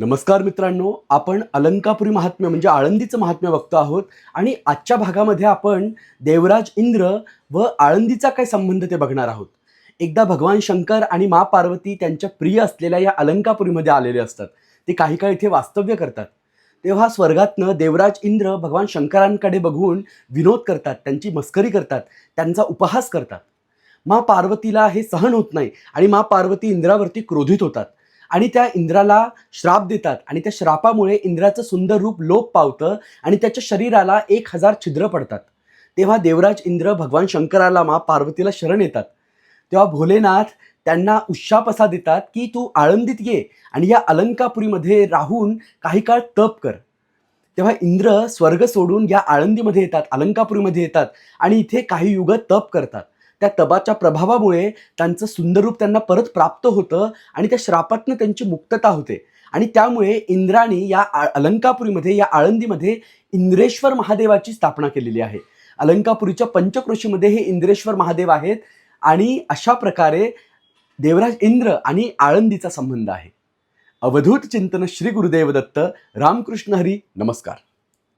नमस्कार मित्रांनो, आपण अलंकापुरी महात्म्य म्हणजे आळंदीचं महात्म्य बघतो आहोत आणि आजच्या भागामध्ये आपण देवराज इंद्र व आळंदीचा काय संबंध ते बघणार आहोत. एकदा भगवान शंकर आणि माँ पार्वती त्यांच्या प्रिय असलेल्या या अलंकापुरीमध्ये आलेले असतात. ते काही काळ इथे वास्तव्य करतात. तेव्हा स्वर्गातनं देवराज इंद्र भगवान शंकरांकडे बघून विनोद करतात, त्यांची मस्करी करतात, त्यांचा उपहास करतात. माँ पार्वतीला हे सहन होत नाही आणि माँ पार्वती इंद्रावरती क्रोधित होतात आणि त्या इंद्राला श्राप देतात आणि त्या श्रापामुळे इंद्राचं सुंदर रूप लोप पावतं आणि त्याच्या शरीराला 1000 छिद्र पडतात. तेव्हा देवराज इंद्र भगवान शंकराला माँ पार्वतीला शरण येतात. तेव्हा भोलेनाथ त्यांना उशाप असा देतात की तू आळंदीत ये आणि या अलंकापुरीमध्ये राहून काही काळ तप कर. तेव्हा इंद्र स्वर्ग सोडून या आळंदीमध्ये येतात, अलंकापुरीमध्ये येतात आणि इथे काही युग तप करतात. त्या तपाच्या प्रभावामुळे त्यांचं सुंदर रूप त्यांना परत प्राप्त होतं आणि त्या श्रापातनं त्यांची मुक्तता होते आणि त्यामुळे इंद्राने या अलंकापुरीमध्ये, या आळंदीमध्ये इंद्रेश्वर महादेवाची स्थापना केलेली आहे. अलंकापुरीच्या पंचक्रोशीमध्ये हे इंद्रेश्वर महादेव आहेत आणि अशा प्रकारे देवराज इंद्र आणि आळंदीचा संबंध आहे. अवधूत चिंतन श्री गुरुदेव दत्त. रामकृष्ण हरी. नमस्कार.